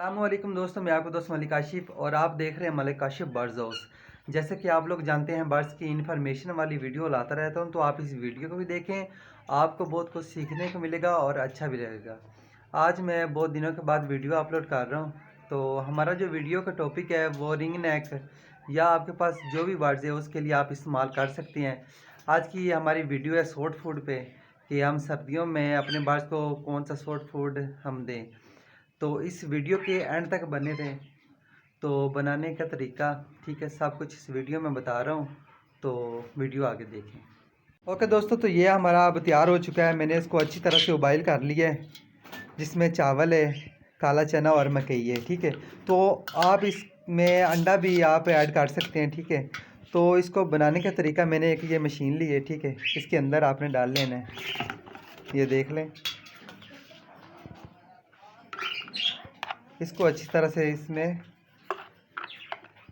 अस्सलामुअलैकुम दोस्तों, मैं आपका दोस्त मलिक आशिफ और आप देख रहे हैं मलिक आशिफ बर्ड्स हाउस। जैसे कि आप लोग जानते हैं, बर्ड्स की इन्फॉर्मेशन वाली वीडियो लाता रहता हूं, तो आप इस वीडियो को भी देखें। आपको बहुत कुछ सीखने को मिलेगा और अच्छा भी लगेगा। आज मैं बहुत दिनों के बाद वीडियो अपलोड कर रहा हूं। तो हमारा जो वीडियो का टॉपिक है वो रिंग नेक या आपके पास जो भी बर्ड्स है उसके लिए आप इस्तेमाल कर सकते हैं। आज की हमारी वीडियो है सॉफ्ट फूड पे, कि हम सर्दियों में अपने बर्ड्स को कौन सा सॉफ्ट फूड हम दें। तो इस वीडियो के एंड तक बने रहें। तो बनाने का तरीका, ठीक है, सब कुछ इस वीडियो में बता रहा हूँ, तो वीडियो आगे देखें। ओके दोस्तों, तो ये हमारा अब तैयार हो चुका है। मैंने इसको अच्छी तरह से उबाइल कर लिया है, जिसमें चावल है, काला चना और मकई है, ठीक है। तो आप इसमें अंडा भी आप ऐड कर सकते हैं, ठीक है। तो इसको बनाने का तरीका, मैंने एक ये मशीन ली है, ठीक है। इसके अंदर आपने डाल लेना है, ये देख लें। इसको अच्छी तरह से इसमें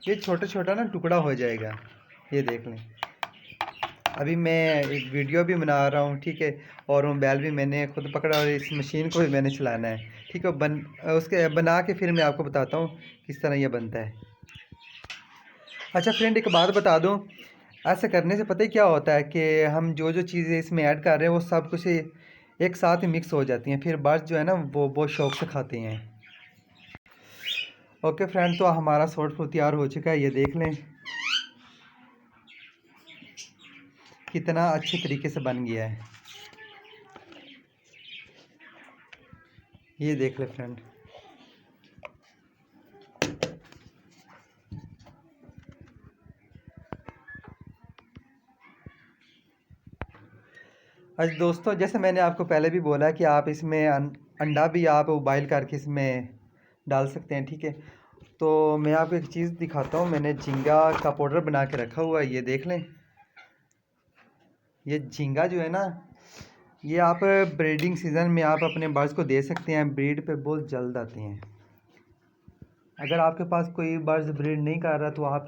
ये छोटा छोटा ना टुकड़ा हो जाएगा, ये देख लें। अभी मैं एक वीडियो भी बना रहा हूँ, ठीक है, और मोबाइल भी मैंने खुद पकड़ा और इस मशीन को भी मैंने चलाना है, ठीक है। उसके बना के फिर मैं आपको बताता हूँ किस तरह ये बनता है। अच्छा फ्रेंड, एक बात बता दूँ, ऐसा करने से पता ही क्या होता है कि हम जो जो चीज़ें इसमें ऐड कर रहे हैं वो सब कुछ एक साथ ही मिक्स हो जाती हैं, फिर बर्ड्स जो है ना वो बहुत शौक से खाते हैं। ओके फ्रेंड, तो हमारा सॉफ्ट फूड तैयार हो चुका है, ये देख लें कितना अच्छे तरीके से बन गया है, ये देख ले फ्रेंड। अच्छा दोस्तों, जैसे मैंने आपको पहले भी बोला कि आप इसमें अंडा भी आप उबाइल करके इसमें डाल सकते हैं, ठीक है। तो मैं आपको एक चीज़ दिखाता हूँ, मैंने झींगा का पाउडर बना के रखा हुआ है, ये देख लें। ये झींगा जो है ना, ये आप ब्रीडिंग सीज़न में आप अपने बर्ड्स को दे सकते हैं, ब्रीड पे बहुत जल्द आते हैं। अगर आपके पास कोई बर्ड्स ब्रीड नहीं कर रहा तो आप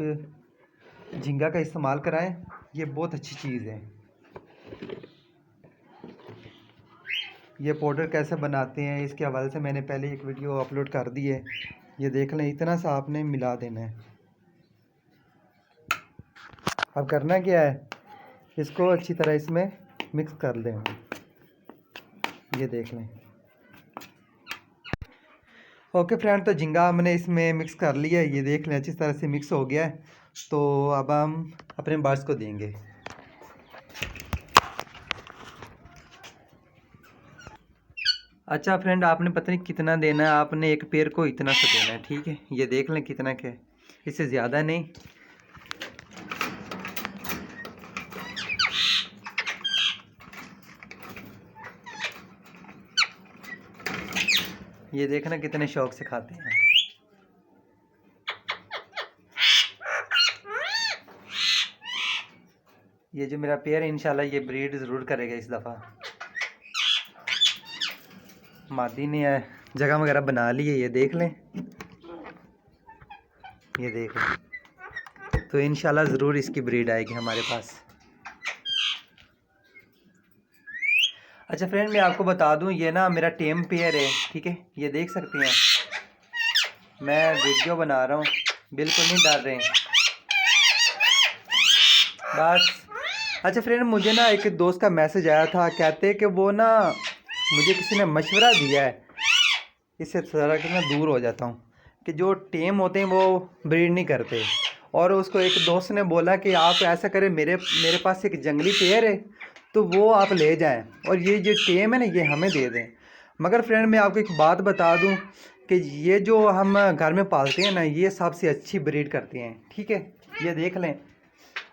झींगा का इस्तेमाल कराएं, ये बहुत अच्छी चीज़ है। ये पाउडर कैसे बनाते हैं इसके हवाले से मैंने पहले एक वीडियो अपलोड कर दी है, ये देख लें। इतना सा आपने मिला देना है। अब करना क्या है, इसको अच्छी तरह इसमें मिक्स कर देना, ये देख लें। ओके फ्रेंड, तो झींगा हमने इसमें मिक्स कर लिया है, ये देख लें अच्छी तरह से मिक्स हो गया है। तो अब हम अपने बर्ड्स को देंगे। अच्छा फ्रेंड, आपने पता नहीं कितना देना है, आपने एक पेड़ को इतना सा देना है, ठीक है। ये देख लें कितना के, इससे ज़्यादा नहीं। ये देखना कितने शौक से खाते हैं। ये जो मेरा पेयर है, इंशाल्लाह ये ब्रीड ज़रूर करेगा इस दफ़ा। मादी ने जगह वगैरह बना ली है, ये देख लें, ये देख लें। तो इंशाल्लाह ज़रूर इसकी ब्रीड आएगी हमारे पास। अच्छा फ्रेंड, मैं आपको बता दूं, ये ना मेरा टेम पेयर है, ठीक है। ये देख सकते हैं, मैं वीडियो बना रहा हूँ, बिल्कुल नहीं डर रहे हैं बस। अच्छा फ्रेंड, मुझे ना एक दोस्त का मैसेज आया था, कहते कि वो ना मुझे किसी ने मशवरा दिया है, इससे थोड़ा कि मैं दूर हो जाता हूँ, कि जो टेम होते हैं वो ब्रीड नहीं करते। और उसको एक दोस्त ने बोला कि आप ऐसा करें, मेरे मेरे पास एक जंगली पेयर है, तो वो आप ले जाएं और ये जो टेम है ना ये हमें दे दें। मगर फ्रेंड, मैं आपको एक बात बता दूं कि ये जो हम घर में पालते हैं ना, ये सबसे अच्छी ब्रीड करते हैं, ठीक है। ये देख लें,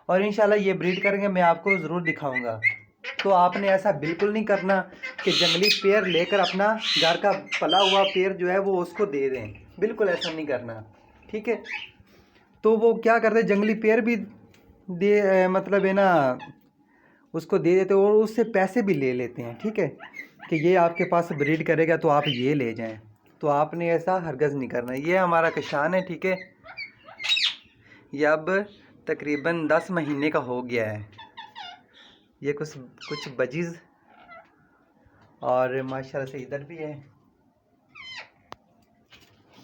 और इंशाल्लाह ये ब्रीड करेंगे, मैं आपको ज़रूर दिखाऊंगा। तो आपने ऐसा बिल्कुल नहीं करना कि जंगली पेयर लेकर अपना घर का पला हुआ पेयर जो है वो उसको दे दें, बिल्कुल ऐसा नहीं करना, ठीक है। तो वो क्या करते, जंगली पेयर भी दे मतलब है ना, उसको दे देते और उससे पैसे भी ले लेते हैं, ठीक है, कि ये आपके पास ब्रीड करेगा तो आप ये ले जाएं। तो आपने ऐसा हरगज़ नहीं करना। ये हमारा किसान है, ठीक है। ये अब तकरीबन 10 महीने का हो गया है। ये कुछ कुछ बजीज़ और माशाल्लाह से इधर भी है।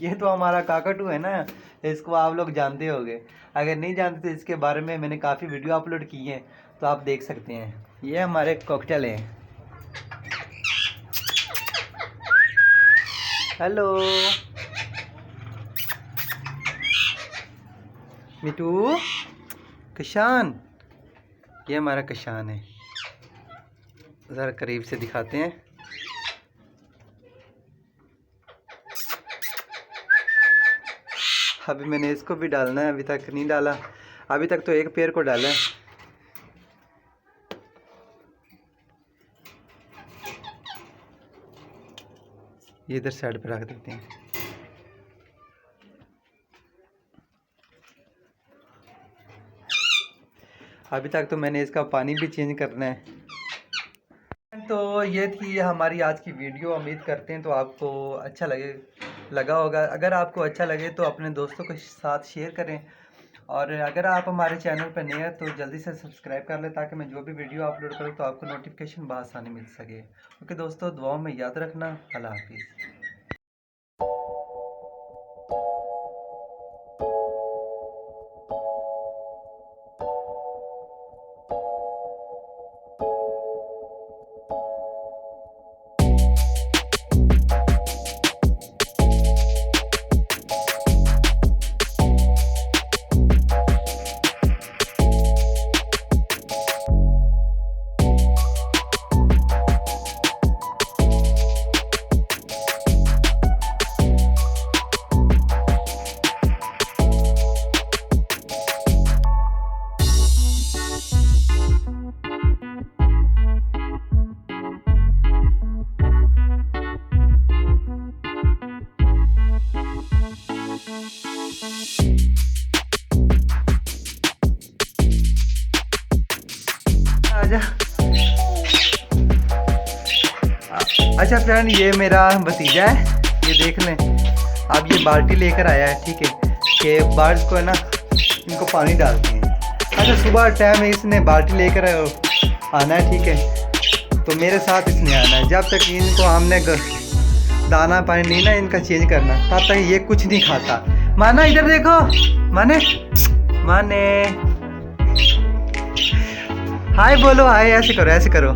ये तो हमारा काकाटू है ना, इसको आप लोग जानते होंगे। अगर नहीं जानते तो इसके बारे में मैंने काफ़ी वीडियो अपलोड की हैं, तो आप देख सकते हैं। ये हमारे कॉकटेल हैं। हेलो मिठू, कशान, ये हमारा कशान है। ज़रा करीब से दिखाते हैं। अभी मैंने इसको भी डालना है, अभी तक नहीं डाला। अभी तक तो एक पेड़ को डाला है। ये इधर साइड पर रख देते हैं। अभी तक तो मैंने इसका पानी भी चेंज करना है। तो ये थी हमारी आज की वीडियो। उम्मीद करते हैं तो आपको अच्छा लगा होगा। अगर आपको अच्छा लगे तो अपने दोस्तों के साथ शेयर करें, और अगर आप हमारे चैनल पर नए हैं तो जल्दी से सब्सक्राइब कर लें, ताकि मैं जो भी वीडियो अपलोड करूँ तो आपको नोटिफिकेशन बआसानी मिल सके। ओके दोस्तों, दुआओं में याद रखना। अल्लाह हाफिज़। आजा। अच्छा फ्रेंड, ये मेरा भतीजा है, ये देख लें। अब ये बाल्टी लेकर आया है, ठीक है, कि बर्ड्स को है ना, इनको पानी डालते हैं। अच्छा, सुबह टाइम है, इसने बाल्टी लेकर आना है, ठीक है। तो मेरे साथ इसने आना है। जब तक इनको हमने दाना पानी नहीं ना इनका चेंज करना, तब तक ये कुछ नहीं खाता। माना इधर देखो, माने माने हाय बोलो, हाय, ऐसे करो ऐसे करो।